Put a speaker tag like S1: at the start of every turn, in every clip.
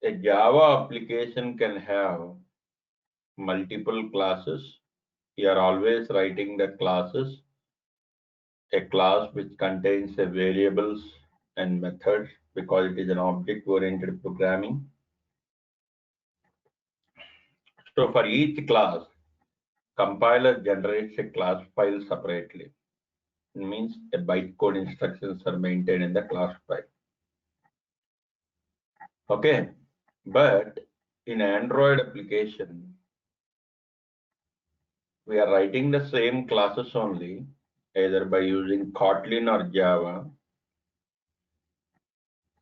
S1: A Java application can have multiple classes. You are always writing the classes, a class which contains a variables and methods because it is an object-oriented programming. So for each class, compiler generates a class file separately. It means a bytecode instructions are maintained in the class file. Okay, but in Android application, we are writing the same classes only, either by using Kotlin or Java.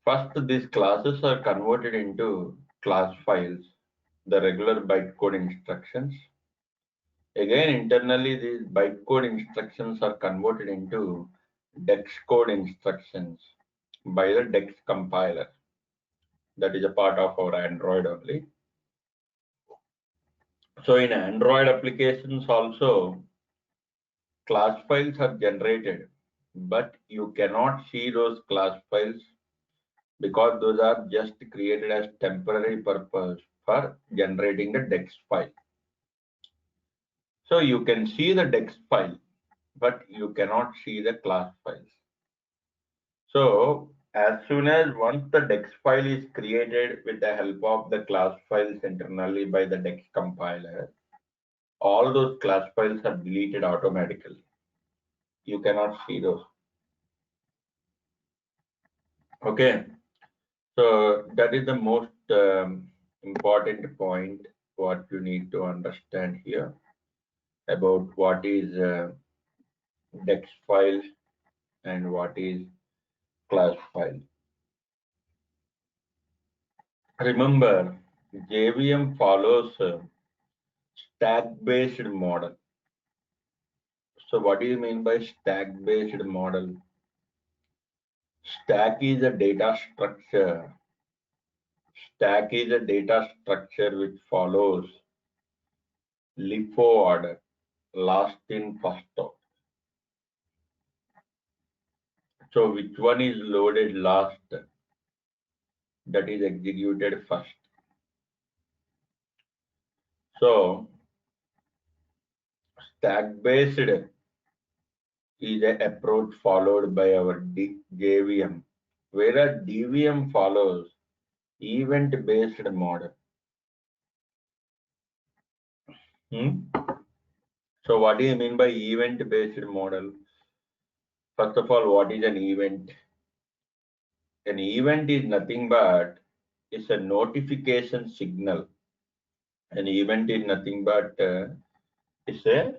S1: First, these classes are converted into class files, the regular bytecode instructions. Again, internally, these bytecode instructions are converted into DEX code instructions by the DEX compiler. That is a part of our Android only. So in Android applications also, class files are generated, but you cannot see those class files because those are just created as temporary purpose for generating the DEX file. So you can see the DEX file, but you cannot see the class files. So as soon as once the DEX file is created with the help of the class files internally by the DEX compiler, all those class files are deleted automatically. You cannot see those. Okay, so that is the most important point what you need to understand here about what is DEX file and what is class file. Remember, JVM follows a stack-based model. So what do you mean by stack-based model? Stack is a data structure. Stack is a data structure which follows LIFO order, last in, first out. So which one is loaded last? That is executed first. So stack-based is an approach followed by our JVM, whereas DVM follows event-based model. So what do you mean by event-based model? First of all, what is an event? An event is nothing but it's a notification signal. An event is nothing but it's a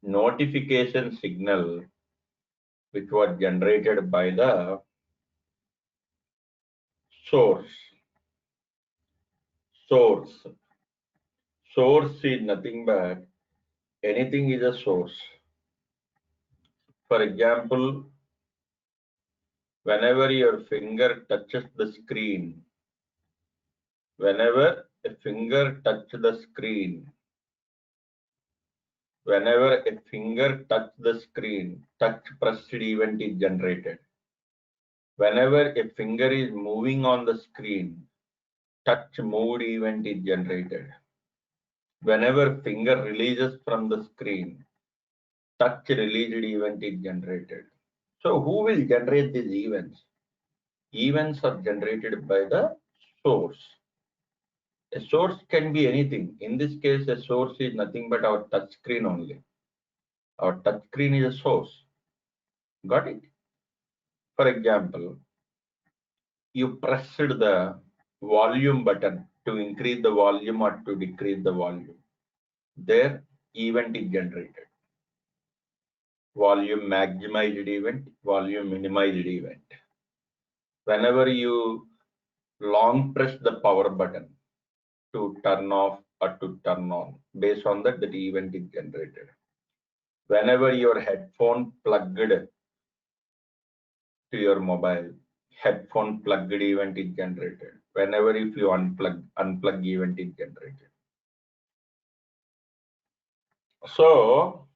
S1: notification signal which was generated by the source. Source is nothing but anything is a source. For example, whenever your finger touches the screen, whenever a finger touches the screen, whenever a finger touches the screen, touch pressed event is generated. Whenever a finger is moving on the screen, touch moved event is generated. Whenever finger releases from the screen, touch released event is generated. So who will generate these events? Events are generated by the source. A source can be anything. In this case, a source is nothing but our touch screen only. Our touch screen is a source. Got it? For example, you pressed the volume button to increase the volume or to decrease the volume. There, event is generated. Volume maximized event, volume minimized event. Whenever you long press the power button to turn off or to turn on, based on that, the event is generated. Whenever your headphone plugged to your mobile, headphone plugged event is generated. Whenever if you unplug event is generated. So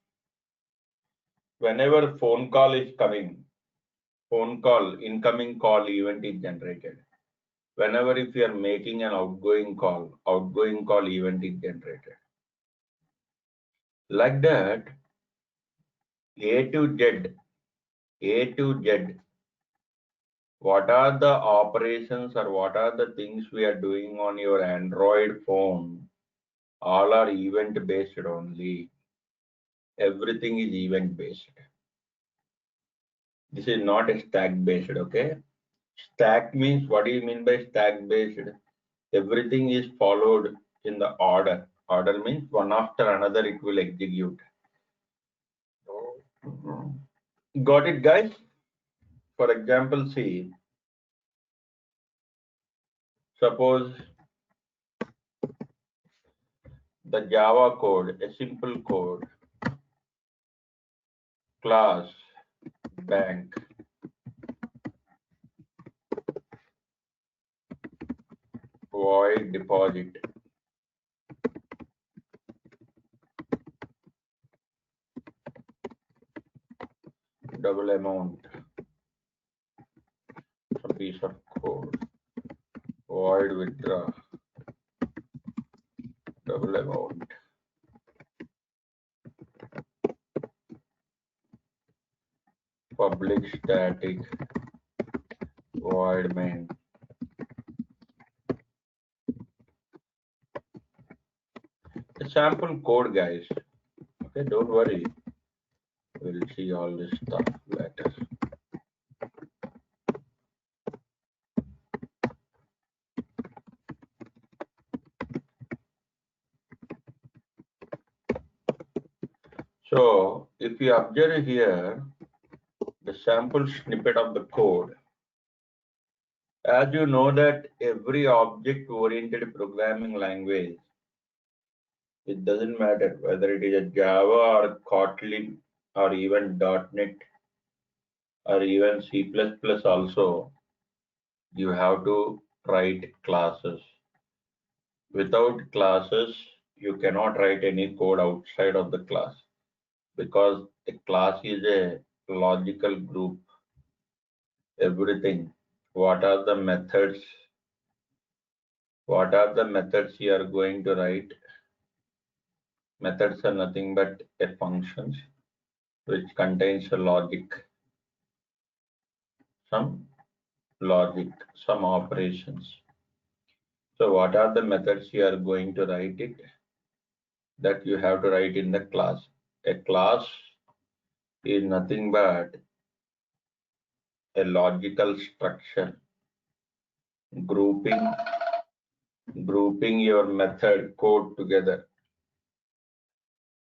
S1: whenever phone call is coming, incoming call event is generated. Whenever if you are making an outgoing call event is generated. Like that, A to Z, what are the operations or what are the things we are doing on your Android phone? All are event based only. Everything is event based. This is not a stack based, okay? Stack means, what do you mean by stack based? Everything is followed in the order. Order means one after another it will execute. Got it, guys? For example, see, suppose the Java code, a simple code, class, bank, void deposit, double amount, some piece of code, void withdraw, double amount, public static, void main. A sample code, guys. Okay, don't worry. We'll see all this stuff later. So if you observe here, the sample snippet of the code, as you know that every object-oriented programming language, it doesn't matter whether it is a Java or Kotlin or even .NET or even C++ also, you have to write classes. Without classes, you cannot write any code outside of the class, because a class is a logical group. Everything. What are the methods? What are the methods you are going to write? Methods are nothing but a functions which contains a logic, some logic, some operations. So what are the methods you are going to write it? That you have to write in the class. A class is nothing but a logical structure, grouping your method code together,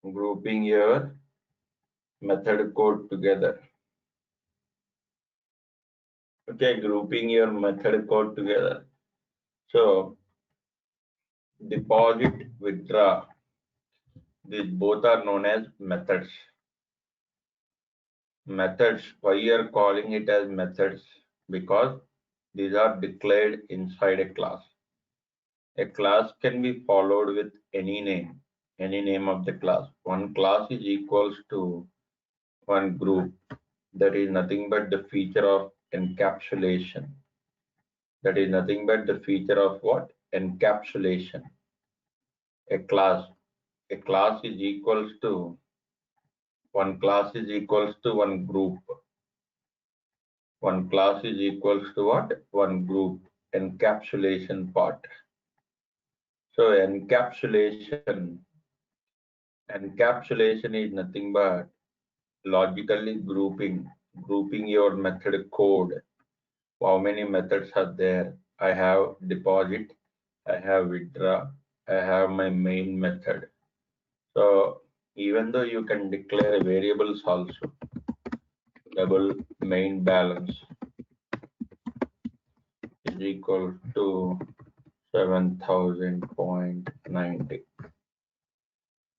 S1: grouping your method code together. Okay, grouping your method code together. So deposit, withdraw, these both are known as methods. Methods, why you are calling it as methods? Because these are declared inside a class. A class can be followed with any name of the class. One class is equals to one group. That is nothing but the feature of encapsulation. That is nothing but the feature of what? Encapsulation. A class is equals to one class is equals to one group. One class is equals to what? One group. Encapsulation part. So encapsulation is nothing but logically grouping your method code. How many methods are there? I have deposit, I have withdraw, I have my main method. So even though you can declare variables also, double main balance is equal to 7000.90.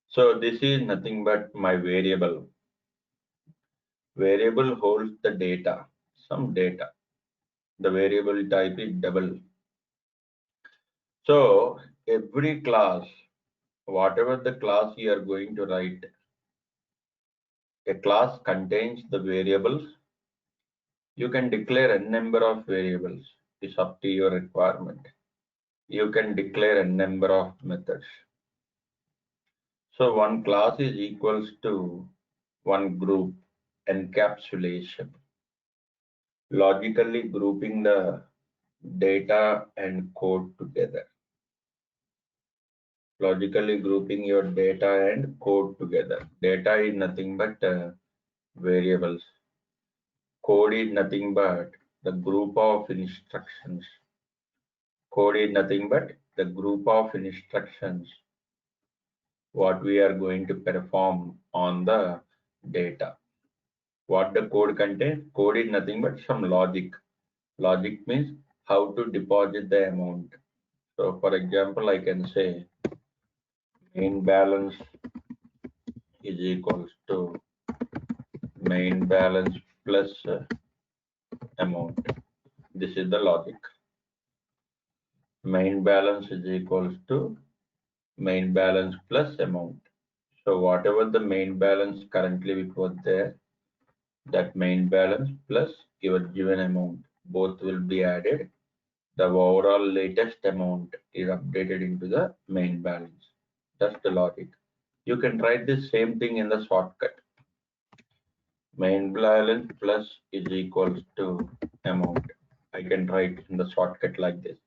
S1: So this is nothing but my variable. Variable holds the data, some data. The variable type is double. So every class, whatever the class you are going to write, a class contains the variables. You can declare a number of variables. is up to your requirement. You can declare a number of methods. So one class is equals to one group encapsulation, logically grouping the data and code together. Logically grouping your data and code together. Data is nothing but variables. Code is nothing but the group of instructions. Code is nothing but the group of instructions what we are going to perform on the data. What the code contains? Code is nothing but some logic. Logic means how to deposit the amount. So for example, I can say main balance is equals to main balance plus amount. This is the logic. Main balance is equals to main balance plus amount. So whatever the main balance currently it was there, that main balance plus your given amount, both will be added. The overall latest amount is updated into the main balance. That's the logic. You can write the same thing in the shortcut. Main balance plus is equals to amount. I can write in the shortcut like this.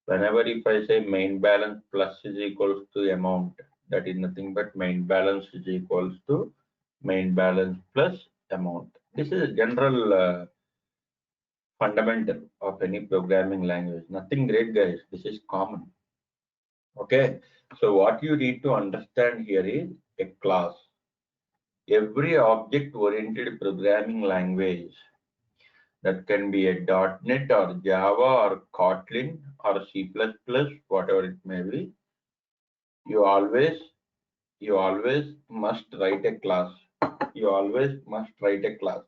S1: Whenever if I say main balance plus is equals to amount, that is nothing but main balance is equals to main balance plus amount. This is a general fundamental of any programming language. Nothing great, guys. This is common. Okay. So what you need to understand here is a class. Every object-oriented programming language, that can be a .NET or Java or Kotlin or C++, whatever it may be, you always must write a class. You always must write a class.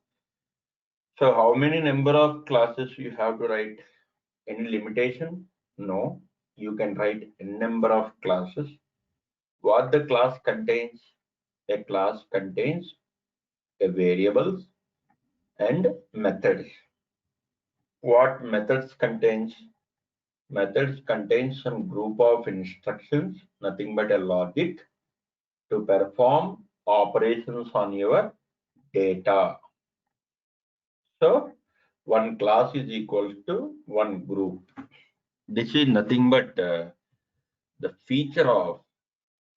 S1: So how many number of classes you have to write? Any limitation? No. You can write a number of classes. What the class contains? A class contains a variables and methods. What methods contains? Methods contains some group of instructions, nothing but a logic to perform operations on your data. So one class is equal to one group. This is nothing but the feature of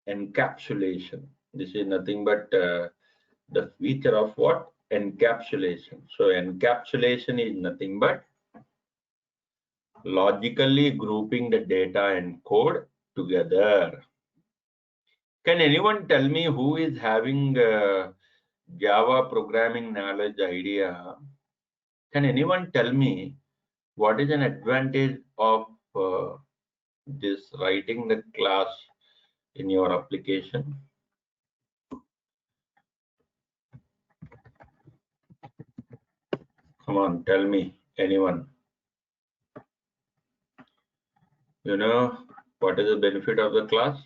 S1: encapsulation. This is nothing but the feature of what? Encapsulation. So encapsulation is nothing but logically grouping the data and code together. Can anyone tell me who is having Java programming knowledge idea? Can anyone tell me what is an advantage of this writing the class in your application? Come on, tell me, anyone. You know what is the benefit of the class?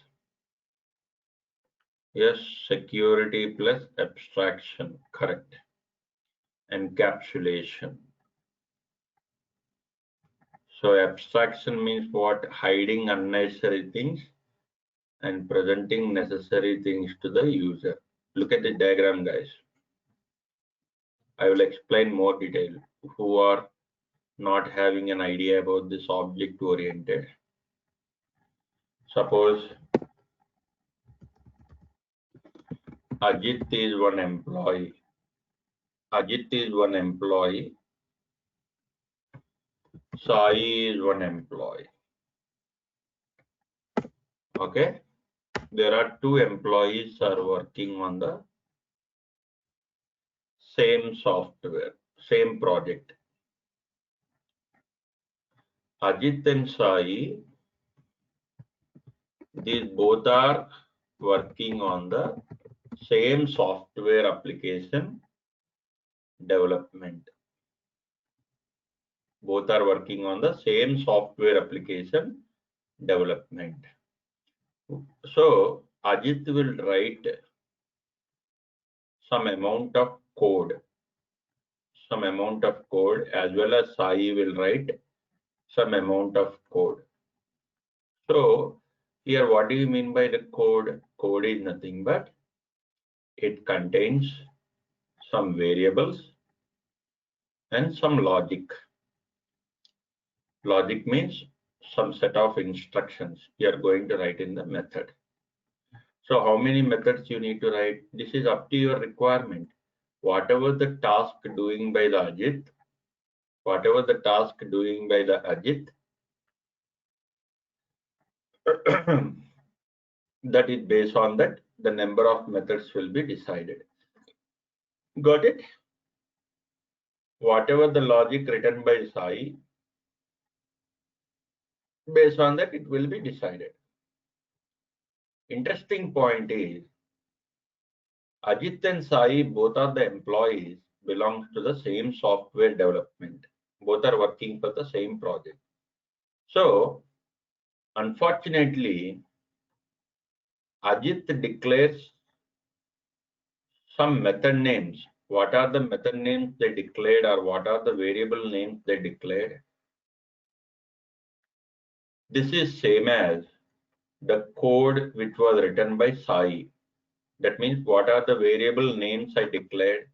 S1: Yes, security plus abstraction, correct. Encapsulation. So abstraction means what? Hiding unnecessary things and presenting necessary things to the user. Look at the diagram, guys. I will explain more detail who are not having an idea about this object oriented. Suppose Ajit is one employee. Ajit is one employee. Sai is one employee. Okay. There are two employees are working on the same software, same project. Ajit and Sai, these both are working on the same software application development. Both are working on the same software application development. So Ajit will write some amount of code, as well as Sai will write some amount of code. So here, what do you mean by the code? Code is nothing but it contains some variables and some logic. Logic means some set of instructions you are going to write in the method. So how many methods you need to write? This is up to your requirement. Whatever the task doing by the Ajit, that is based on that the number of methods will be decided. Got it? Whatever the logic written by Sai, based on that it will be decided. Interesting point is Ajit and Sai, both are the employees, belongs to the same software development. Both are working for the same project. So unfortunately, Ajit declares some method names. What are the method names they declared, or what are the variable names they declared? This is same as the code which was written by Sai. That means what are the variable names I declared?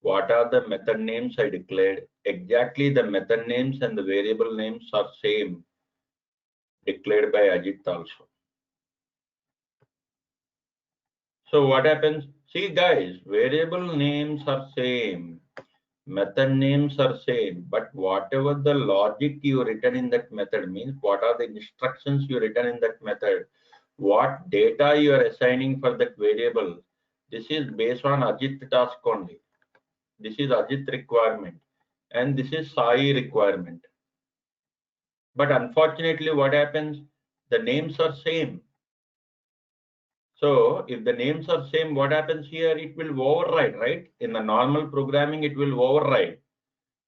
S1: What are the method names I declared? Exactly the method names and the variable names are same declared by Ajit also. So what happens? See guys, variable names are same, method names are same, but whatever the logic you written in that method means what are the instructions you written in that method, what data you are assigning for that variable, this is based on Ajit task only. This is Ajit requirement and this is Sai requirement. But unfortunately what happens? The names are same. So if the names are same, what happens here? It will override, right? In the normal programming, it will override.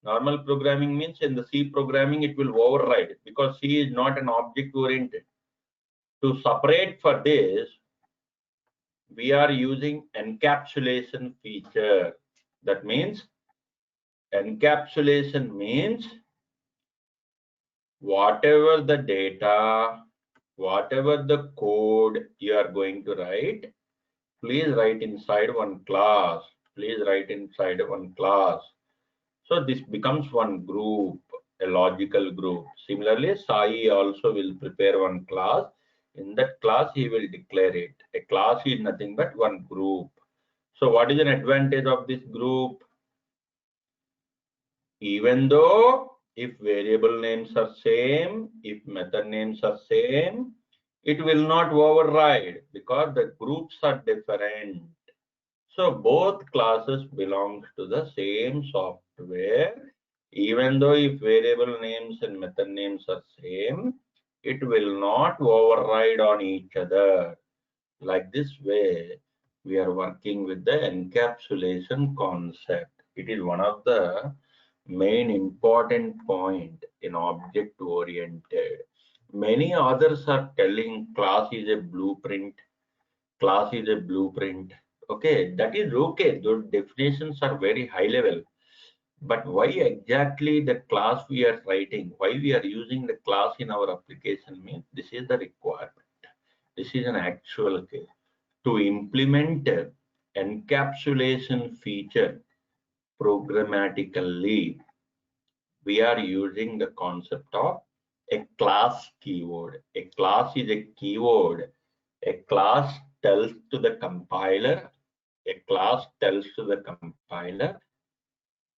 S1: Normal programming means in the C programming, it will override because C is not an object oriented. To separate for this, we are using encapsulation feature. That means encapsulation means whatever the data, whatever the code you are going to write, please write inside one class. Please write inside one class. So this becomes one group, a logical group. Similarly, Sai also will prepare one class. In that class, he will declare it. A class is nothing but one group. So what is an advantage of this group? Even though if variable names are same, if method names are same, it will not override because the groups are different. So both classes belong to the same software. Even though if variable names and method names are same, it will not override on each other. Like this way, we are working with the encapsulation concept. It is one of the main important point in object oriented. Many others are telling class is a blueprint. Class is a blueprint. Okay, that is okay. Those definitions are very high level. But why exactly the class we are writing, why we are using the class in our application means this is the requirement. This is an actual case. To implement encapsulation feature programmatically, we are using the concept of a class keyword. A class is a keyword. A class tells to the compiler,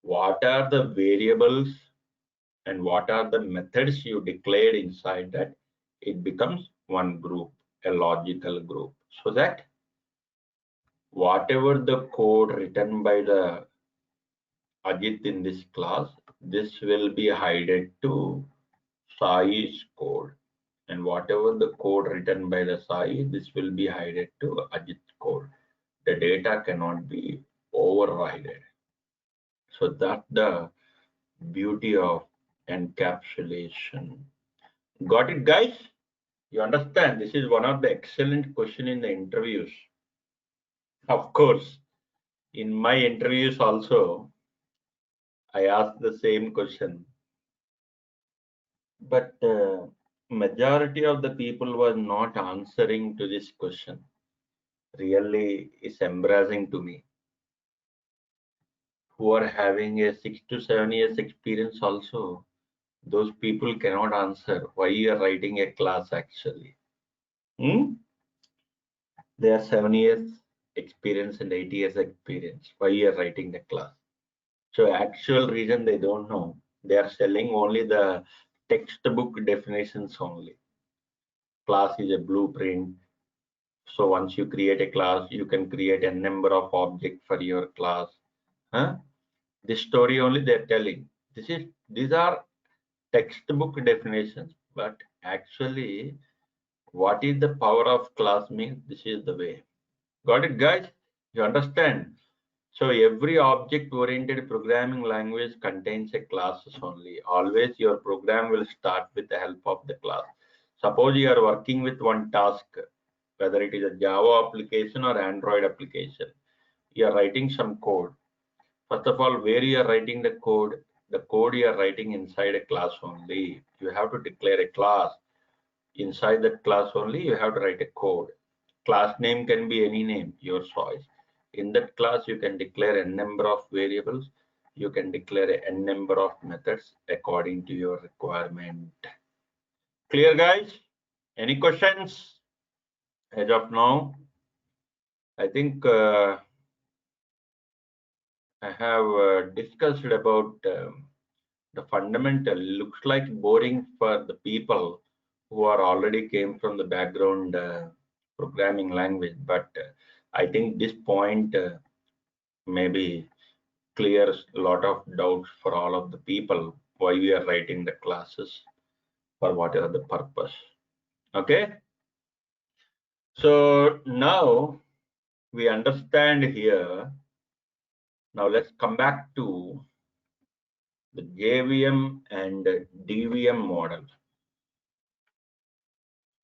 S1: what are the variables and what are the methods you declared inside that. It becomes one group, a logical group, so that whatever the code written by the Ajit in this class, this will be hidden to Sai's code, and whatever the code written by the Sai, this will be hidden to Ajit's code. The data cannot be overridden. So that's the beauty of encapsulation. Got it, guys? You understand? This is one of the excellent question in the interviews. Of course, in my interviews also, I ask the same question. But majority of the people were not answering to this question. Really is embarrassing to me. Who are having a 6 to 7 years experience also, those people cannot answer why you are writing a class actually. They are 7 years experience and 8 years experience. Why you are writing the class? So actual reason they don't know. They are selling only the textbook definitions only. Class is a blueprint. So once you create a class, you can create a number of objects for your class. Huh? This story only they're telling. These are textbook definitions, but actually, what is the power of class means? This is the way. Got it, guys? You understand? So every object-oriented programming language contains a classes only. Always your program will start with the help of the class. Suppose you are working with one task, whether it is a Java application or Android application. You are writing some code. First of all, where you are writing the code you are writing inside a class only. You have to declare a class. Inside that class only, you have to write a code. Class name can be any name, your choice. In that class, you can declare a number of variables. You can declare a n number of methods according to your requirement. Clear, guys? Any questions? As of now, I think I have discussed about the fundamental. Looks like boring for the people who are already came from the background programming language, but I think this point maybe clears a lot of doubts for all of the people why we are writing the classes for whatever the purpose. Okay, so now we understand here. Now let's come back to the JVM and DVM model.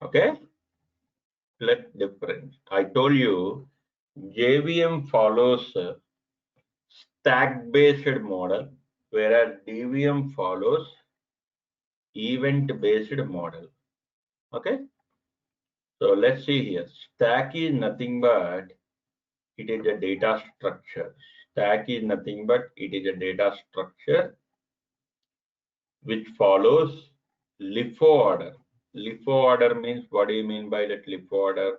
S1: Okay, let's difference. I told you JVM follows stack-based model, whereas DVM follows event-based model. Okay, so let's see here. Stack is nothing but it is a data structure. Stack is nothing but it is a data structure which follows LIFO order. LIFO order means, what do you mean by that LIFO order?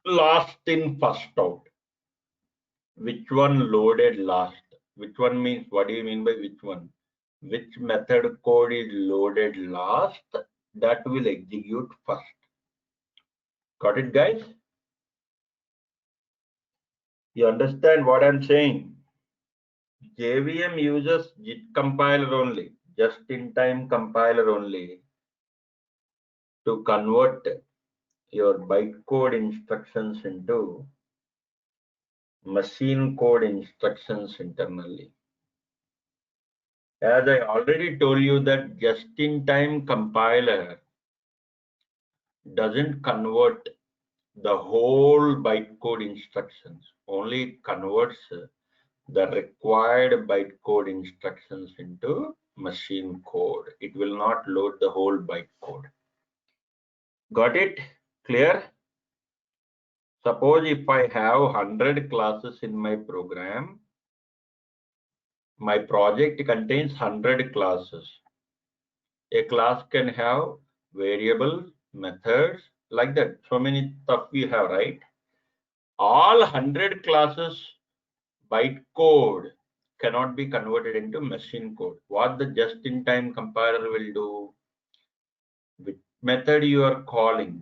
S1: Last in, first out. Which one loaded last? Which one means, what do you mean by which one? Which method code is loaded last, that will execute first. Got it, guys? You understand what I'm saying? JVM uses JIT compiler only, just-in-time compiler only, to convert your bytecode instructions into machine code instructions internally. As I already told you that just-in-time compiler doesn't convert the whole bytecode instructions, only converts the required bytecode instructions into machine code. It will not load the whole bytecode. Got it? Clear? Suppose if I have 100 classes in my program, my project contains 100 classes. A class can have variables, methods, like that. So many stuff we have, right? All 100 classes bytecode cannot be converted into machine code. What the just-in-time compiler will do, which method you are calling,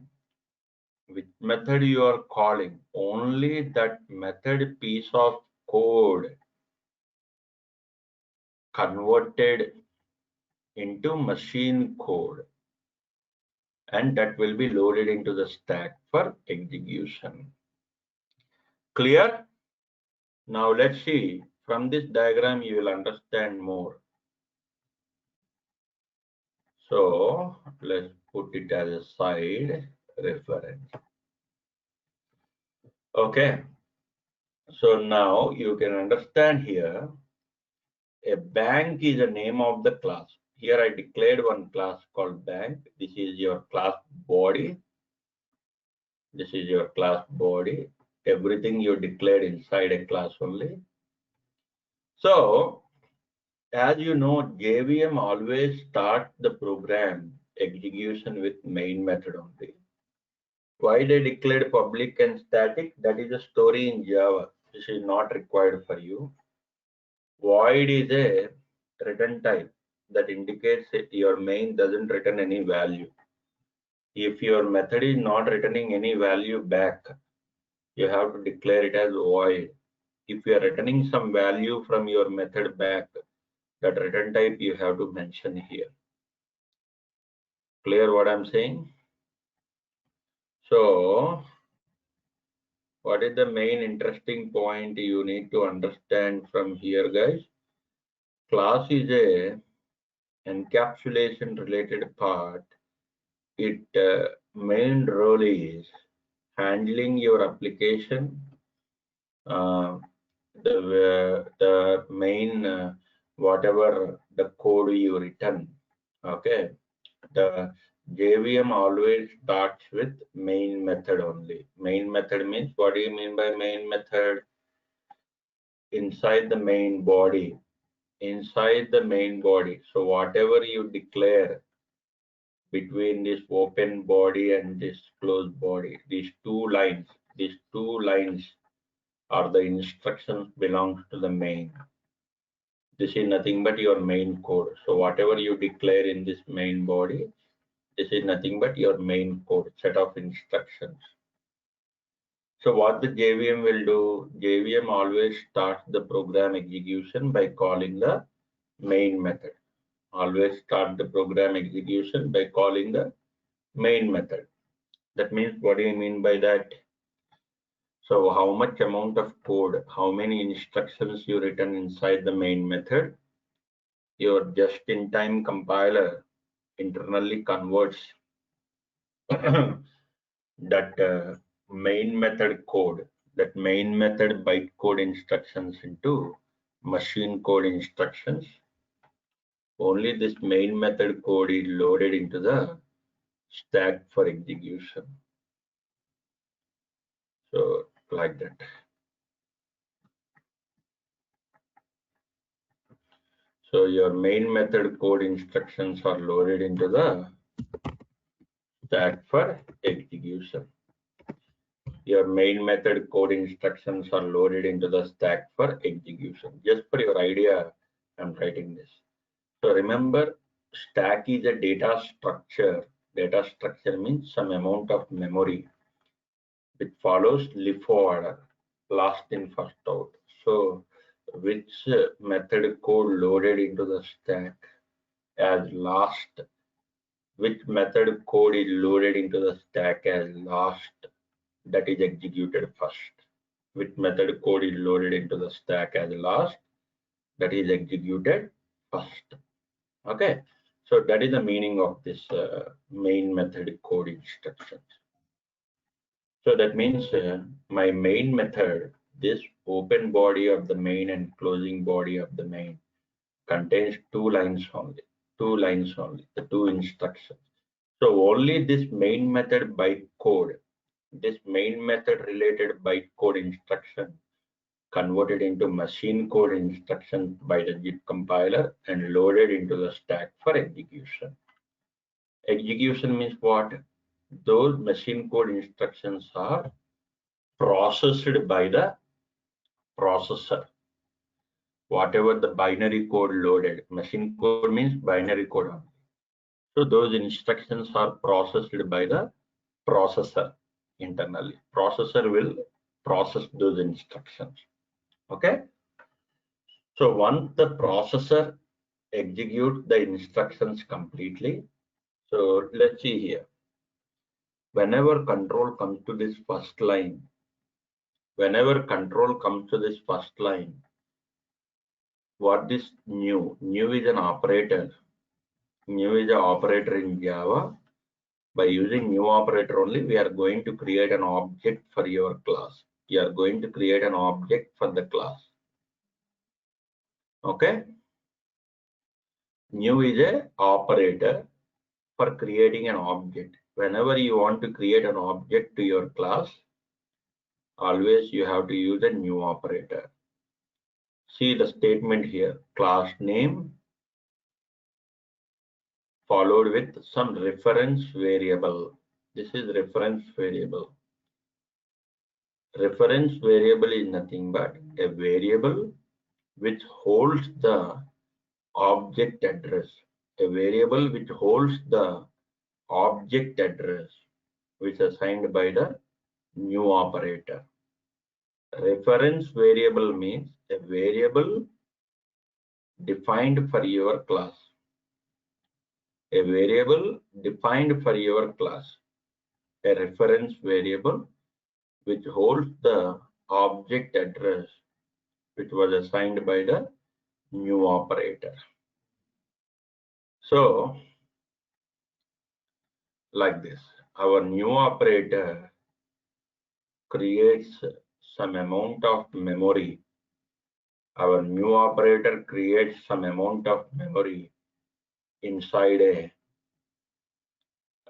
S1: only that method piece of code converted into machine code, and that will be loaded into the stack for execution. Clear? Now let's see, from this diagram you will understand more. So let's put it as a side reference. Okay, so now you can understand here, a bank is the name of the class. here I declared one class called bank. This is your class body. This is your class body. Everything you declared inside a class only. So as you know, JVM always start the program execution with main method only. Why they declared public and static? That is a story in Java. This is not required for you. Void is a return type that indicates that your main doesn't return any value. If your method is not returning any value back, you have to declare it as void. If you are returning some value from your method back, that return type you have to mention here. Clear what I'm saying? So what is the main interesting point you need to understand from here, guys? Class is a encapsulation related part. Its main role is handling your application. The main whatever the code you written. Okay, the JVM always starts with main method only. Main method means, what do you mean by main method? Inside the main body. Inside the main body. So whatever you declare between this open body and this closed body, these two lines are the instructions belongs to the main. This is nothing but your main code. So whatever you declare in this main body, this is nothing but your main code, set of instructions. So what the JVM will do, JVM always starts the program execution by calling the main method. Always start the program execution by calling the main method. That means, what do you mean by that? So how much amount of code, how many instructions you written inside the main method, your just-in-time compiler internally converts that main method code, that main method bytecode instructions into machine code instructions. Only this main method code is loaded into the stack for execution. So like that. So your main method code instructions are loaded into the stack for execution. Your main method code instructions are loaded into the stack for execution. Just for your idea, I'm writing this. So remember, stack is a data structure. Data structure means some amount of memory which follows LIFO order, last in, first out. So which method code loaded into the stack as last? Which method code is loaded into the stack as last? That is executed first. Which method code is loaded into the stack as last? That is executed first. Okay, so that is the meaning of this main method code instructions. So that means my main method, this open body of the main and closing body of the main, contains two lines only, the two instructions. So only this main method bytecode, this main method related bytecode instruction converted into machine code instruction by the JIT compiler and loaded into the stack for execution. Execution means what? Those machine code instructions are processed by the processor. Whatever the binary code loaded, machine code means binary code only. So those instructions are processed by the processor internally. Processor will process those instructions. Okay. So once the processor executes the instructions completely, so let's see here. Whenever control comes to this first line, what is new? New is an operator. New is an operator in Java. By using new operator only, we are going to create an object for your class. You are going to create an object for the class. Okay. New is a operator for creating an object. Whenever you want to create an object to your class, always you have to use a new operator. See the statement here, class name followed with some reference variable. This is reference variable. Reference variable is nothing but a variable which holds the object address. A variable which holds the object address which is assigned by the new operator. Reference variable means a variable defined for your class. A variable defined for your class. A reference variable which holds the object address which was assigned by the new operator. So, like this, our new operator creates some amount of memory. Our new operator creates some amount of memory inside a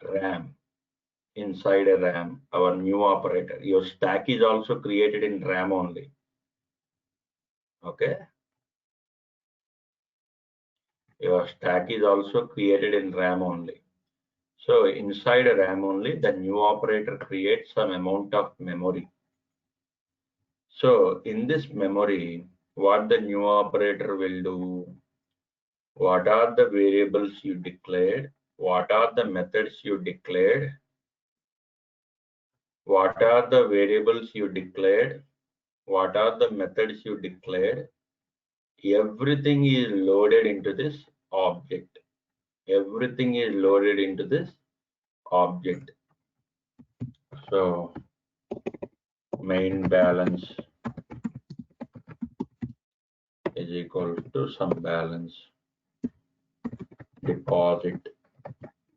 S1: RAM. Inside a RAM, our new operator. Your stack is also created in RAM only. Okay. Your stack is also created in RAM only. So inside a RAM only, the new operator creates some amount of memory. So in this memory, what the new operator will do? What are the variables you declared? What are the methods you declared? What are the variables you declared? What are the methods you declared? Everything is loaded into this object. Everything is loaded into this object. So main balance is equal to some balance deposit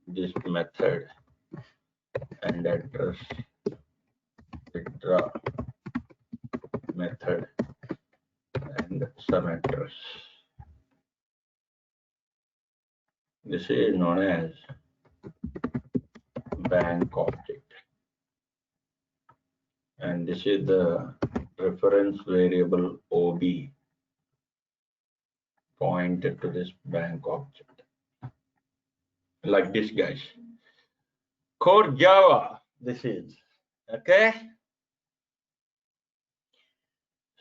S1: this method and address withdraw method and some address. This is known as bank object, and this is the reference variable OB pointed to this bank object. Like this, guys. CoreJava, this is okay.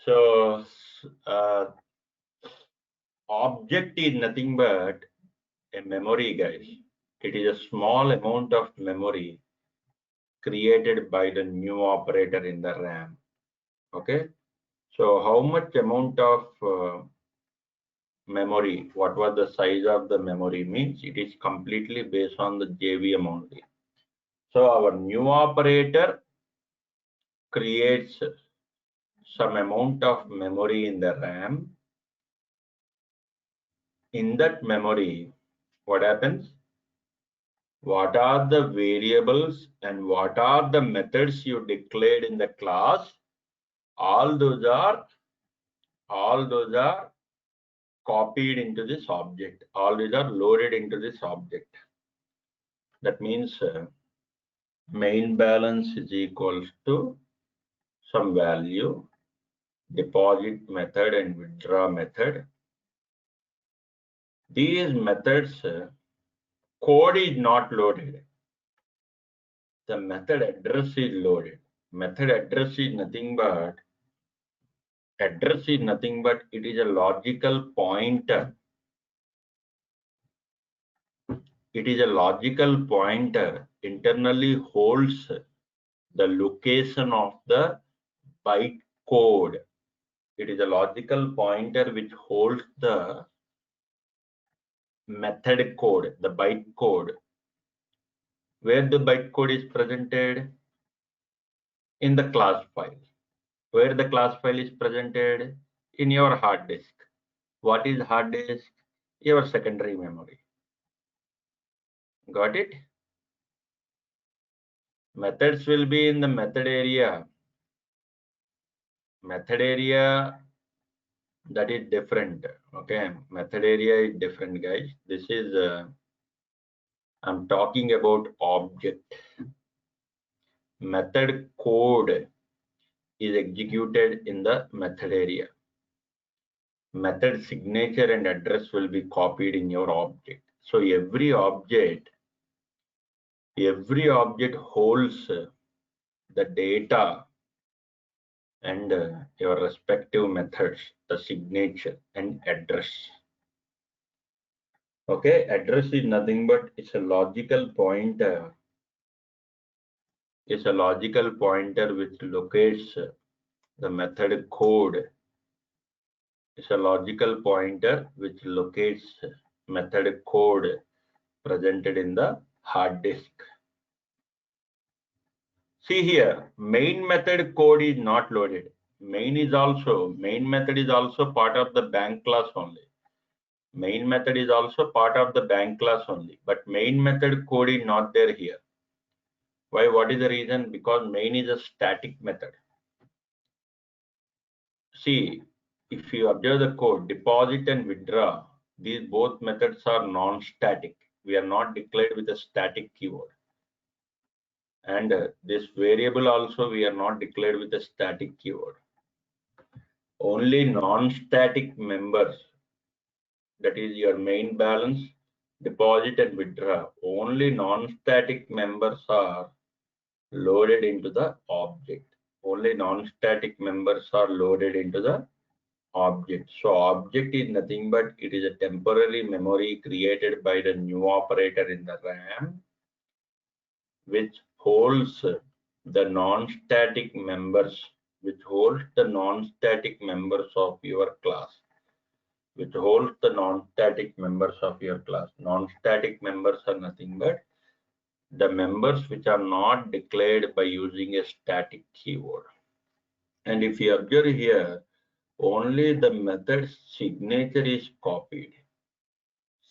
S1: So object is nothing but a memory, guys. It is a small amount of memory created by the new operator in the RAM. Okay. So how much amount of memory, what was the size of the memory means it is completely based on the JVM only. So our new operator creates some amount of memory in the RAM. In that memory, what happens? What are the variables and what are the methods you declared in the class? All those are copied into this object. All these are loaded into this object. That means main balance is equals to some value, deposit method and withdraw method. These methods, code is not loaded. The method address is loaded. Method address is nothing but it is a logical pointer. It is a logical pointer internally holds the location of the byte code. It is a logical pointer which holds the method code, the byte code. Where the byte code is presented? In the class file. Where the class file is presented? In your hard disk. What is hard disk? Your secondary memory. Got it? Methods will be in the method area. Method area That is different. Okay, method area is different, guys. This is I'm talking about object. Method code is executed in the method area. Method signature and address will be copied in your object. So every object holds the data and your respective methods, the signature and address. Okay, address is nothing but it's a logical pointer. It's a logical pointer which locates the method code. It's a logical pointer which locates method code presented in the hard disk. See here, main method code is not loaded. Main method is also part of the bank class only. Main method is also part of the bank class only, but main method code is not there here. Why? What is the reason? Because main is a static method. See, if you observe the code, deposit and withdraw, these both methods are non-static. We are not declared with a static keyword. And this variable also we are not declared with a static keyword. Only non-static members, that is your main balance, deposit and withdraw, only non-static members are loaded into the object. Only non-static members are loaded into the object. So object is nothing but it is a temporary memory created by the new operator in the RAM, which holds the non-static members, of your class. Non-static members are nothing but the members which are not declared by using a static keyword. And if you observe here, only the method signature is copied.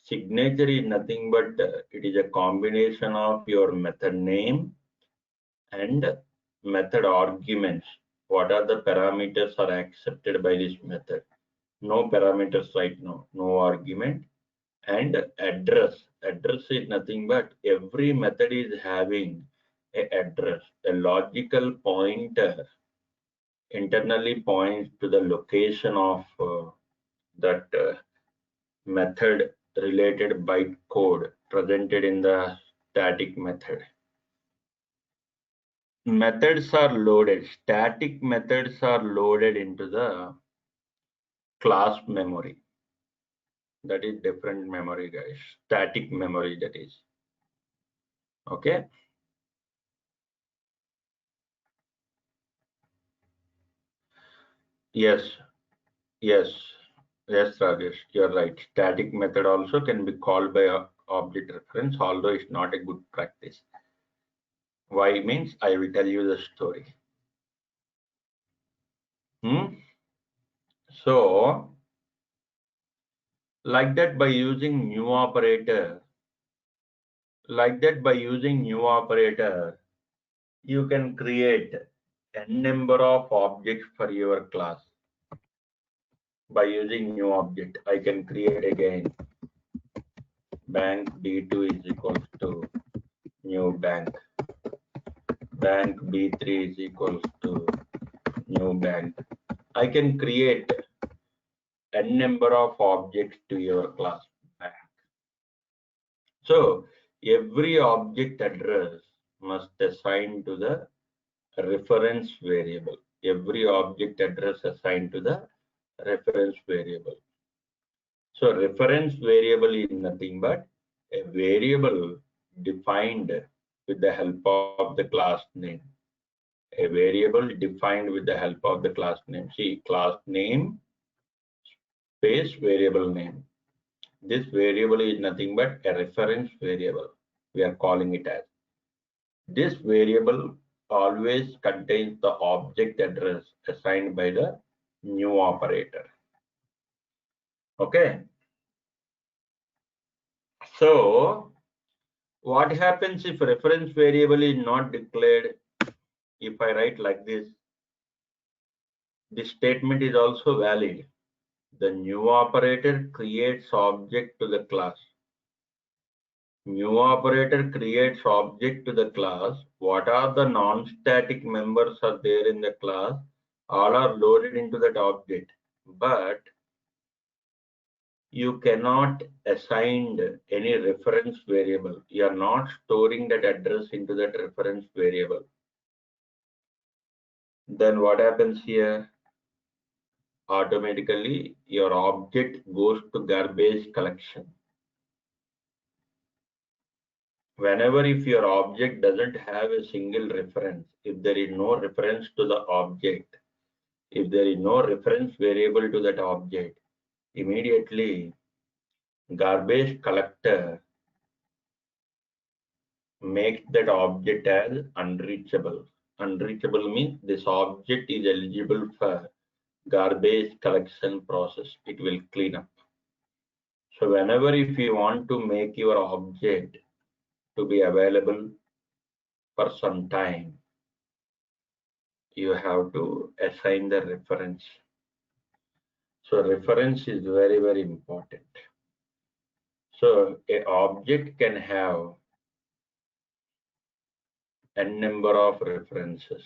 S1: Signature is nothing but it is a combination of your method name and method arguments. What are the parameters are accepted by this method? No parameters right now, no argument. And address. Address is nothing but every method is having a address. A logical pointer internally points to the location of that method related bytecode presented in the static method. Methods are loaded. Static methods are loaded into the class memory. That is different memory, guys. Static memory, that is. Okay. Yes. Yes. Yes, Rajesh, you're right. Static method also can be called by a object reference, although it's not a good practice. Why means I will tell you the story. So, like that by using new operator, you can create n number of objects for your class. By using new object, I can create again bank B2 is equals to new bank. Bank B3 is equals to new bank. I can create n number of objects to your class bank. So every object address must assign to the reference variable. Every object address assigned to the reference variable. So reference variable is nothing but a variable defined with the help of the class name. A variable defined with the help of the class name. See, class name space variable name. This variable is nothing but a reference variable. We are calling it as. This variable always contains the object address assigned by the new operator. Okay. So what happens if reference variable is not declared? If I write like this statement is also valid. The new operator creates object to the class. New operator creates object to the class. What are the non-static members are there in the class? All are loaded into that object. But you cannot assign any reference variable. You are not storing that address into that reference variable. Then what happens here? Automatically your object goes to garbage collection. Whenever if your object doesn't have a single reference, if there is no reference to the object, if there is no reference variable to that object, immediately garbage collector makes that object as unreachable. Unreachable means this object is eligible for garbage collection process. It will clean up. So whenever if you want to make your object to be available for some time, you have to assign the reference. So reference is very, very important. So an object can have n number of references.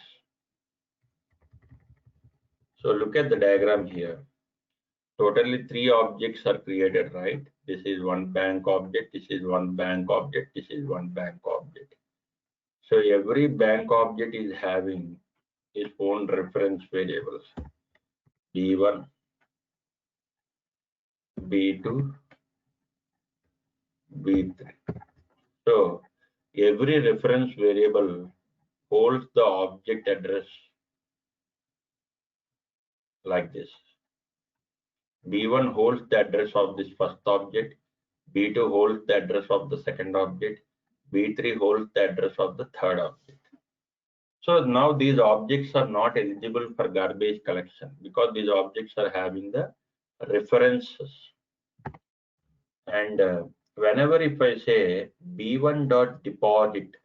S1: So look at the diagram here. Totally 3 objects are created, right? This is one bank object, this is one bank object, this is one bank object. So every bank object is having its own reference variables. B1, B2, B3. So every reference variable holds the object address like this. B1 holds the address of this first object, B2 holds the address of the second object, B3 holds the address of the third object. So now these objects are not eligible for garbage collection because these objects are having the references. And whenever if I say B1 dot deposit,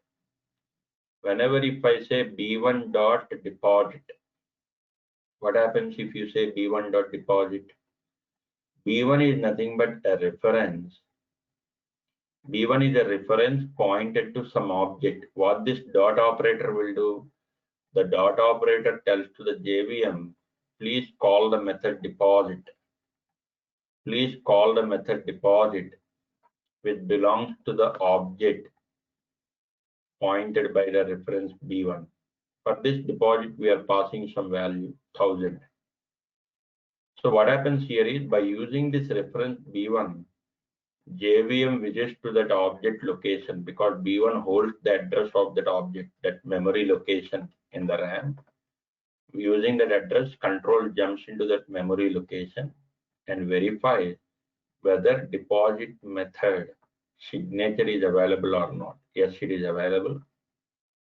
S1: whenever if I say B1 dot deposit, what happens if you say B1 dot deposit? B1 is nothing but a reference. B1 is a reference pointed to some object. What this dot operator will do? The dot operator tells to the JVM, please call the method deposit. Please call the method deposit which belongs to the object pointed by the reference B1. For this deposit, we are passing some value 1000. So what happens here is by using this reference B1, JVM visits to that object location because B1 holds the address of that object, that memory location in the RAM. Using that address, control jumps into that memory location and verifies whether deposit method signature is available or not. Yes, it is available.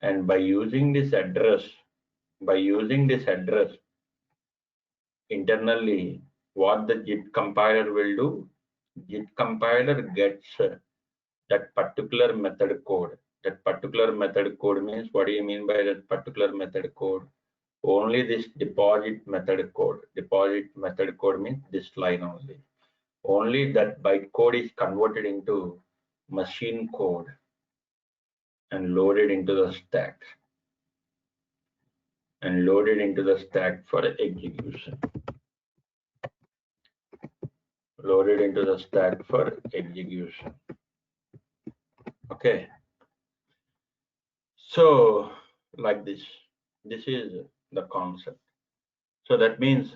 S1: And by using this address, internally, what the JIT compiler will do? JIT compiler gets that particular method code. That particular method code means, what do you mean by that particular method code? Only this deposit method code. Deposit method code means this line only. Only that bytecode is converted into machine code and loaded into the stack. For execution. Loaded into the stack for execution. Okay. So like this is the concept. So that means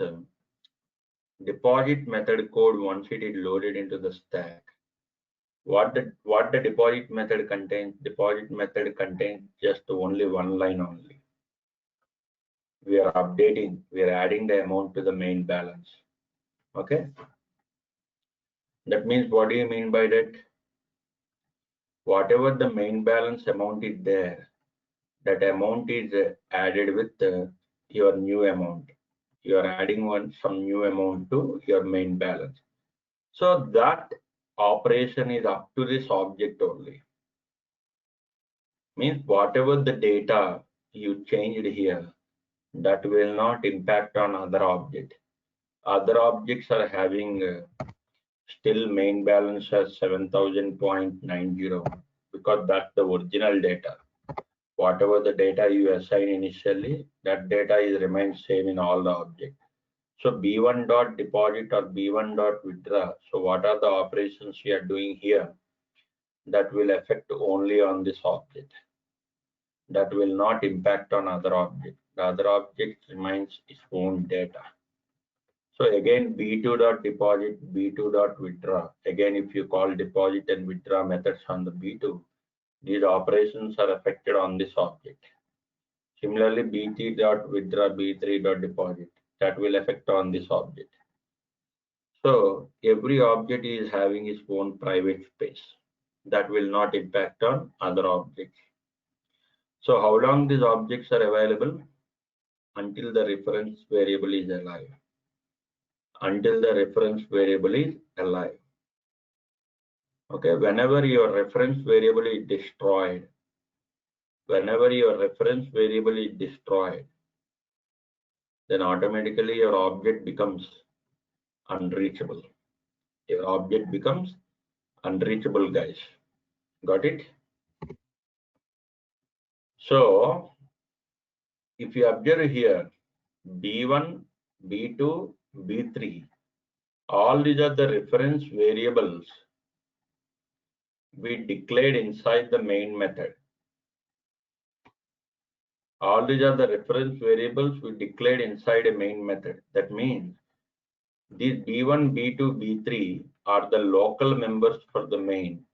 S1: deposit method code, once it is loaded into the stack, what the deposit method contains? Deposit method contains just only one line only. We are adding the amount to the main balance. Okay. That means, what do you mean by that? Whatever the main balance amount is there, that amount is added with your new amount. You are adding some new amount to your main balance. So that operation is up to this object only. Means whatever the data you changed here, that will not impact on other object. Other objects are having still main balance as 7000.90 because that's the original data. Whatever the data you assign initially, that data is remains same in all the objects. So B1 dot deposit or B1 dot withdraw. So what are the operations you are doing here? That will affect only on this object. That will not impact on other objects. The other object remains its own data. So again, B2 dot deposit, B2 dot withdraw. Again, if you call deposit and withdraw methods on the B2, these operations are affected on this object. Similarly, B3 dot withdraw, B3 dot deposit, that will affect on this object. So every object is having its own private space that will not impact on other objects. So how long these objects are available? Until the reference variable is alive. Until the reference variable is alive. Okay, whenever your reference variable is destroyed, then automatically your object becomes unreachable. Your object becomes unreachable, guys. Got it? So if you observe here, B1, B2, B3, all these are the reference variables we declared inside the main method. All these are the reference variables we declared inside a main method. That means these B1, B2, B3 are the local members for the main.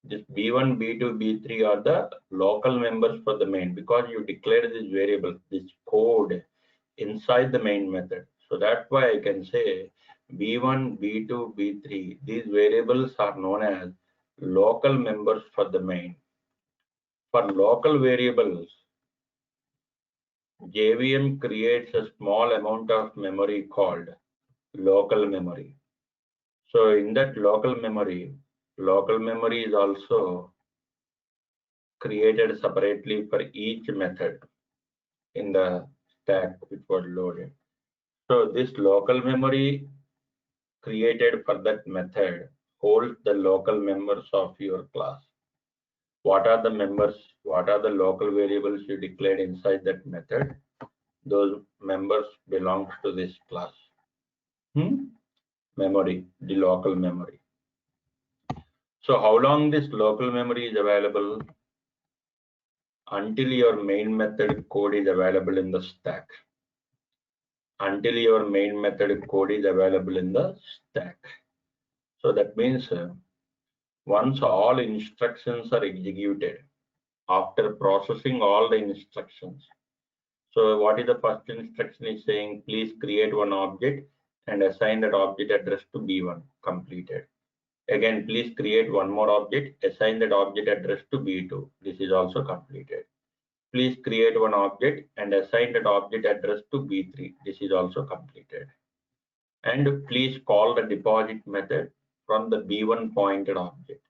S1: This B1, B2, B3 are the local members for the main because you declared this variable, this code inside the main method. So that's why I can say B1, B2, B3, these variables are known as local members for the main. For local variables, JVM creates a small amount of memory called local memory. So in that local memory is also created separately for each method in the stack which was loaded. So this local memory created for that method holds the local members of your class. What are the members? What are the local variables you declared inside that method? Those members belongs to this class. Memory, the local memory. So how long this local memory is available? Until your main method code is available in the stack. Until your main method code is available in the stack. So that means once all instructions are executed, after processing all the instructions. So what is the first instruction is saying? Please create one object and assign that object address to B1. Completed. Again, please create one more object, assign that object address to B2. This is also completed. Please create one object and assign that object address to B3. This is also completed. And please call the deposit method from the B1 pointed object.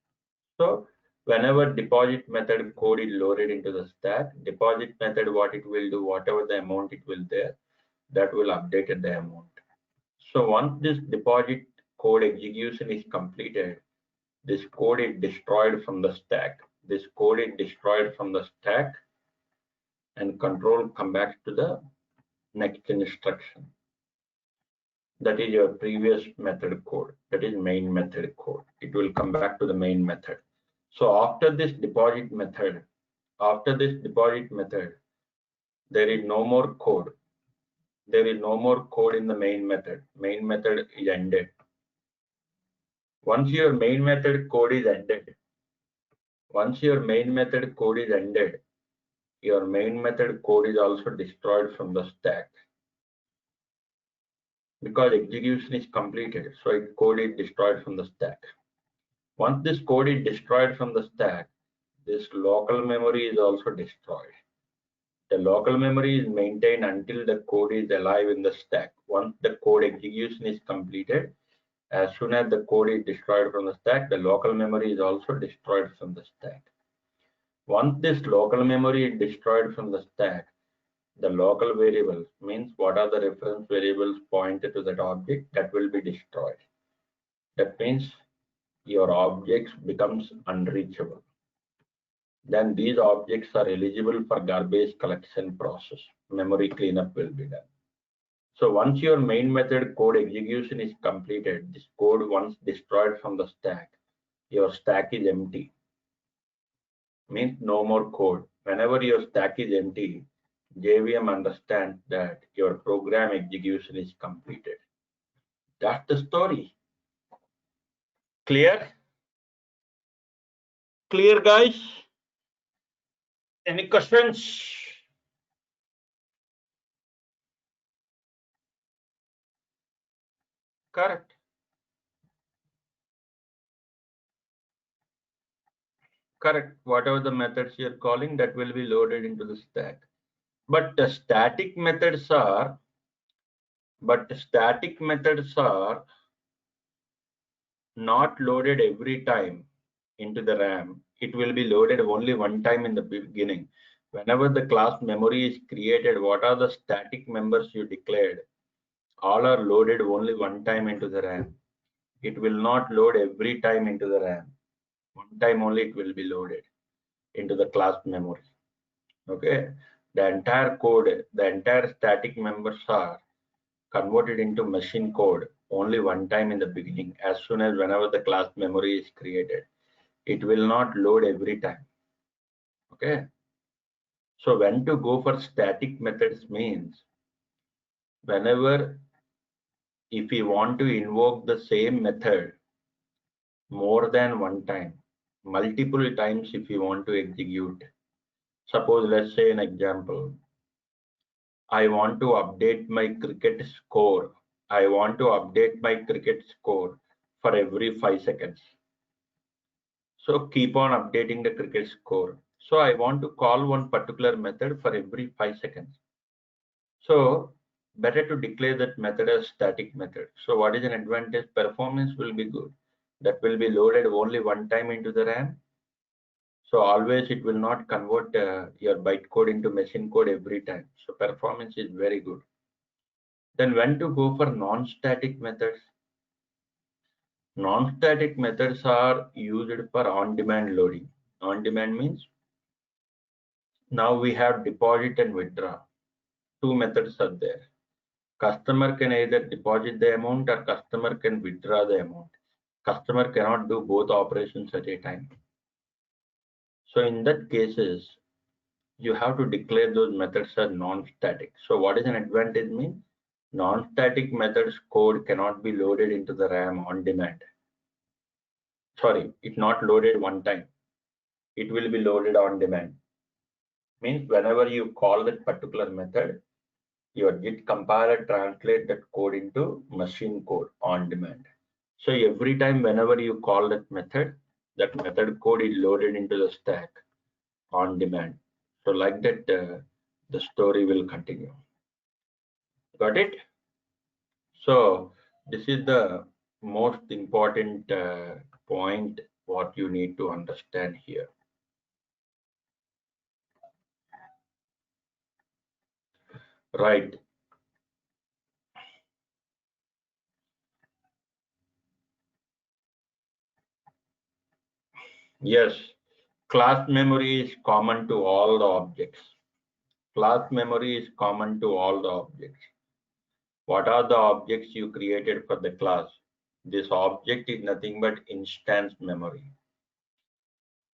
S1: So whenever deposit method code is loaded into the stack, deposit method, what it will do, whatever the amount it will there, that will update the amount. So once this deposit code execution is completed, this code is destroyed from the stack. This code is destroyed from the stack and control come back to the next instruction. That is your previous method code. That is main method code. It will come back to the main method. So after this deposit method, there is no more code. There is no more code in the main method. Main method is ended. Once your main method code is ended, your main method code is also destroyed from the stack. Because execution is completed, so code is destroyed from the stack. Once this code is destroyed from the stack, this local memory is also destroyed. The local memory is maintained until the code is alive in the stack. Once the code execution is completed, as soon as the code is destroyed from the stack, the local memory is also destroyed from the stack. Once this local memory is destroyed from the stack, The local variables means what are the reference variables pointed to that object that will be destroyed. That means your objects becomes unreachable. Then these objects are eligible for garbage collection process. Memory cleanup will be done. So once your main method code execution is completed, this code once destroyed from the stack, your stack is empty. Means no more code. Whenever your stack is empty, JVM understands that your program execution is completed. That's the story. Clear? Clear, guys? Any questions? Correct. Correct. Whatever the methods you're calling, that will be loaded into the stack. But the static methods are not loaded every time into the RAM. It will be loaded only one time in the beginning. Whenever the class memory is created, what are the static members you declared? All are loaded only one time into the RAM. It will not load every time into the RAM. One time only it will be loaded into the class memory. Okay. The entire code, the entire static members are converted into machine code only one time in the beginning. As soon as whenever the class memory is created, it will not load every time. Okay. So when to go for static methods means whenever if we want to invoke the same method more than one time, multiple times if you want to execute. Suppose let's say an example. I want to update my cricket score. I want to update my cricket score for every 5 seconds. So keep on updating the cricket score. So I want to call one particular method for every 5 seconds. So better to declare that method as static method. So what is an advantage? Performance will be good. That will be loaded only one time into the RAM. So always it will not convert your bytecode into machine code every time. So performance is very good. Then when to go for non-static methods? Non-static methods are used for on-demand loading. On-demand means now we have deposit and withdraw. Two methods are there. Customer can either deposit the amount or customer can withdraw the amount. Customer cannot do both operations at a time. So in that cases, you have to declare those methods as non-static. So what is an advantage mean? Non-static methods code cannot be loaded into the RAM on demand. Sorry, it's not loaded one time. It will be loaded on demand. Means whenever you call that particular method, your Git compiler translate that code into machine code on demand. So every time whenever you call that method code is loaded into the stack on demand. So like that, the story will continue. Got it? So this is the most important point what you need to understand here. Right. Yes. Class memory is common to all the objects. Class memory is common to all the objects. What are the objects you created for the class? This object is nothing but instance memory.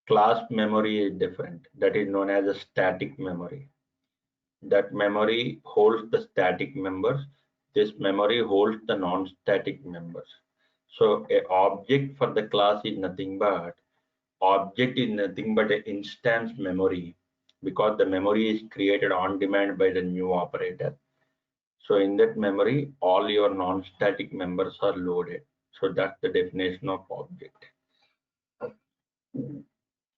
S1: Class memory is different. That is known as a static memory. That memory holds the static members. This memory holds the non-static members. So a object for the class is nothing but an instance memory because the memory is created on demand by the new operator. So in that memory, all your non-static members are loaded. So that's the definition of object.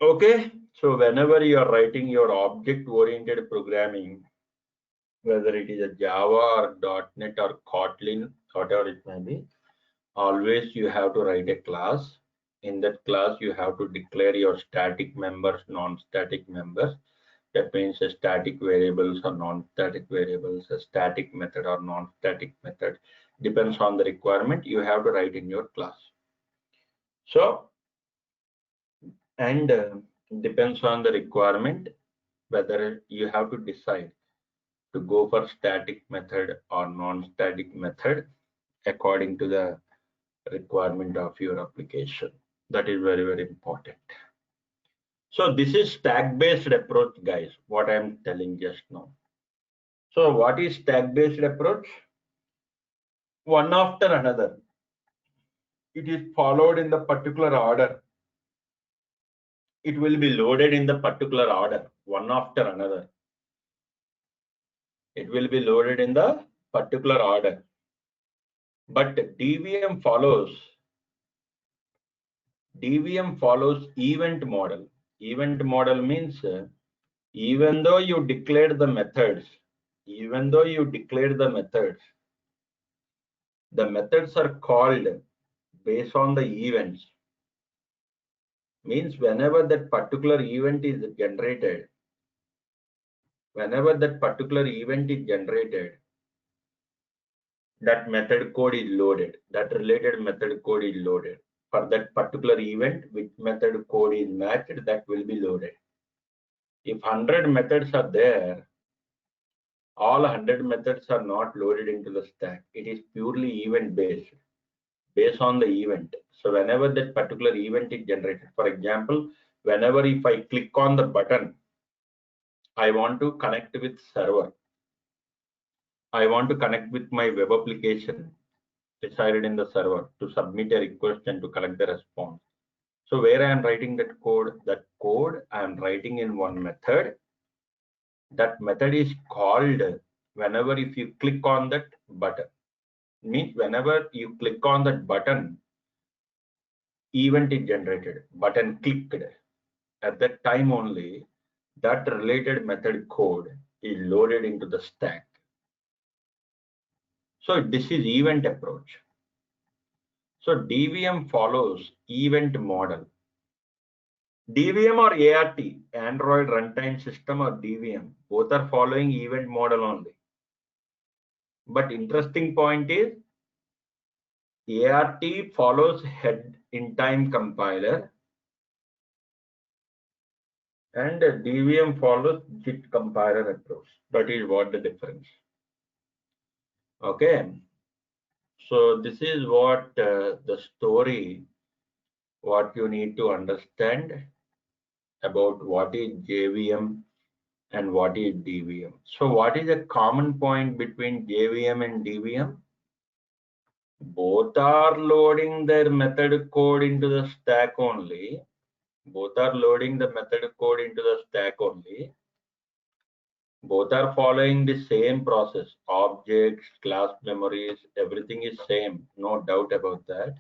S1: Okay, so whenever you are writing your object-oriented programming, whether it is a Java or .NET or Kotlin, whatever it may be, always you have to write a class. In that class, you have to declare your static members, non-static members. That means a static variables or non-static variables, a static method or non-static method. Depends on the requirement you have to write in your class. So, and depends on the requirement whether you have to decide to go for static method or non-static method according to the requirement of your application. That is very, very important. So this is stack-based approach, guys, what I am telling just now. So what is stack-based approach? One after another. It is followed in the particular order. It will be loaded in the particular order, one after another. It will be loaded in the particular order. But DVM follows event model. Event model means even though you declare the methods, the methods are called based on the events. Means whenever that particular event is generated, that method code is loaded, that related method code is loaded. For that particular event, which method code is matched, that will be loaded. If 100 methods are there, all 100 methods are not loaded into the stack. It is purely event based on the event. So whenever that particular event is generated, for example, whenever if I click on the button, I want to connect with server. I want to connect with my web application decided in the server to submit a request and to collect the response. So where I am writing that code I am writing in one method. That method is called whenever if you click on that button. Means whenever you click on that button, event is generated, button clicked. At that time only, that related method code is loaded into the stack. So this is event approach. So DVM follows event model. DVM or ART, Android Runtime System or DVM, both are following event model only. But interesting point is ART follows head in time compiler and DVM follows JIT compiler approach. That is what the difference. Okay. So this is what the story, what you need to understand about what is JVM and what is DVM. So what is a common point between JVM and DVM? Both are loading their method code into the stack only. Both are loading the method code into the stack only. Both are following the same process. Objects, class memories, everything is same. No doubt about that.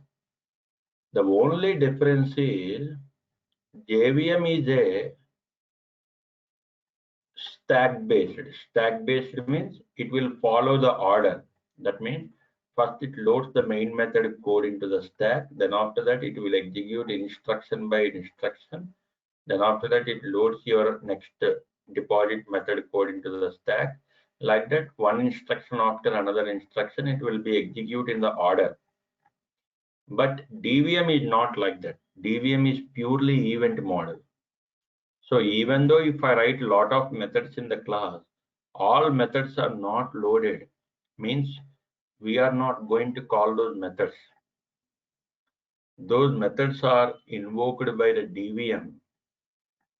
S1: The only difference is JVM is a stack based. Stack based means it will follow the order. That means first it loads the main method code into the stack. Then after that it will execute instruction by instruction. Then after that it loads your next deposit method code into the stack. Like that, one instruction after another instruction, it will be executed in the order. But DVM is not like that. DVM is purely event model. So even though if I write a lot of methods in the class, all methods are not loaded. Means we are not going to call those methods. Those methods are invoked by the DVM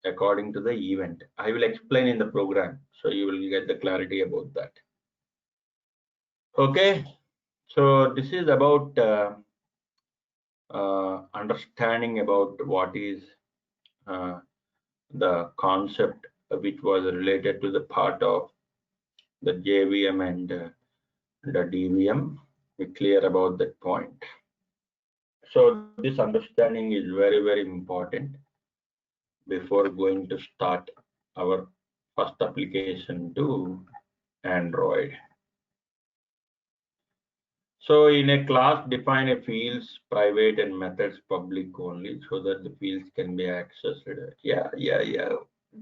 S1: according to the event. I will explain in the program, so you will get the clarity about that. Okay, so this is about understanding about what is the concept which was related to the part of the JVM and the DVM. Be clear about that point. So this understanding is very, very important before going to start our first application to Android. So in a class, define a fields private and methods public only so that the fields can be accessed. Yeah,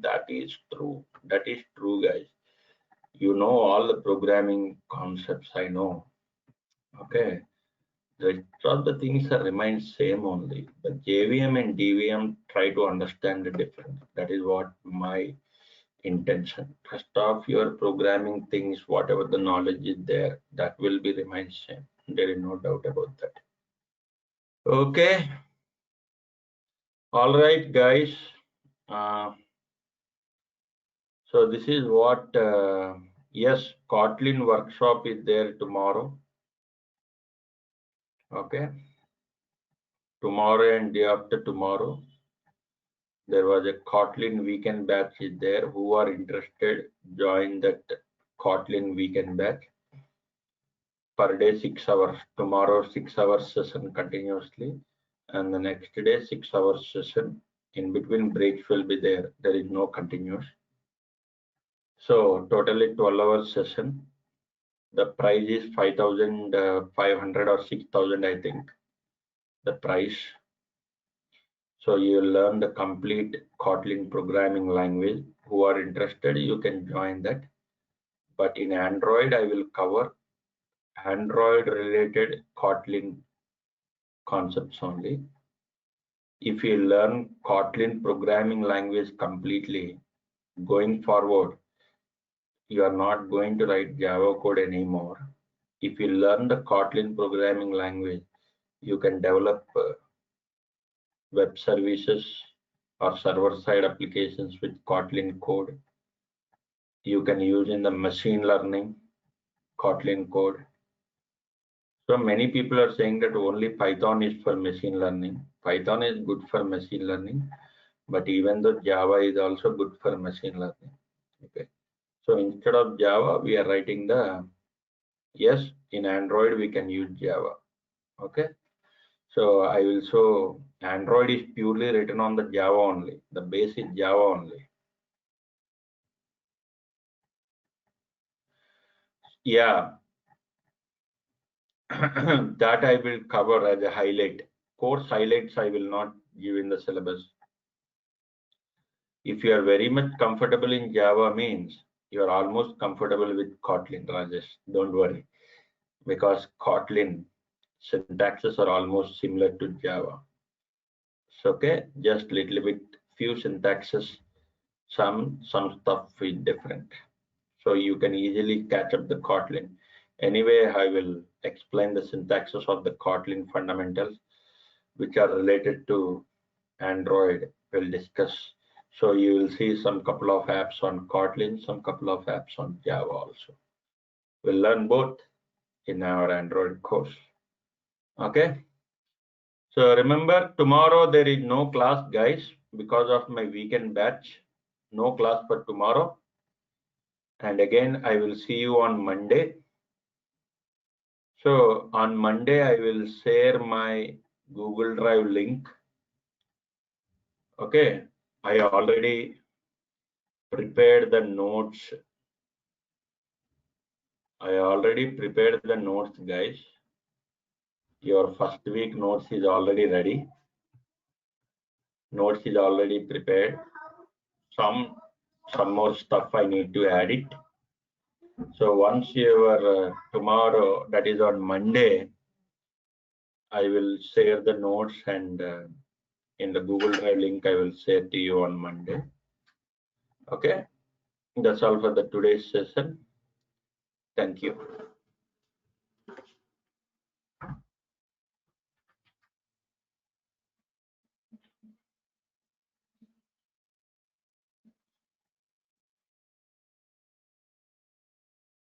S1: that is true. That is true, guys. You know all the programming concepts, I know. Okay. The rest of the things are remain same only. But JVM and DVM try to understand the difference. That is what my intention. Rest of your programming things, whatever the knowledge is there, that will be remain same. There is no doubt about that. Okay. All right, guys. So this is what, yes, Kotlin workshop is there tomorrow. Okay. Tomorrow and day after tomorrow. There was a Kotlin weekend batch is there. Who are interested, join that Kotlin weekend batch. Per day 6 hours. Tomorrow 6 hours session continuously. And the next day 6 hours session. In between breaks will be there. There is no continuous. So totally 12 hours session. The price is 5,500 or 6,000, I think. The price. So you will learn the complete Kotlin programming language. Who are interested, you can join that. But in Android, I will cover Android related Kotlin concepts only. If you learn Kotlin programming language completely, going forward, you are not going to write Java code anymore. If you learn the Kotlin programming language, you can develop web services or server-side applications with Kotlin code. You can use in the machine learning Kotlin code. So many people are saying that only Python is for machine learning. Python is good for machine learning, but even though Java is also good for machine learning. Okay. So instead of Java, we are writing the, yes, in Android we can use Java. Okay. So I will show Android is purely written on the Java only. The base is Java only. Yeah, that I will cover as a highlight. Course highlights I will not give in the syllabus. If you are very much comfortable in Java means you are almost comfortable with Kotlin, Rajesh. Don't worry, because Kotlin syntaxes are almost similar to Java. So, okay, just little bit, few syntaxes, some stuff is different. So you can easily catch up the Kotlin. Anyway, I will explain the syntaxes of the Kotlin fundamentals, which are related to Android. We'll discuss. So you will see some couple of apps on Kotlin, some couple of apps on Java also. We'll learn both in our Android course. Okay. So remember, tomorrow there is no class, guys, because of my weekend batch. No class for tomorrow. And again, I will see you on Monday. So on Monday, I will share my Google Drive link. Okay, I already prepared the notes. I already prepared the notes, guys. Your first week notes is already ready. Notes is already prepared. Some more stuff I need to add it. So once your tomorrow, that is on Monday, I will share the notes, and in the Google Drive link I will share to you on Monday. Okay, that's all for the today's session. Thank you.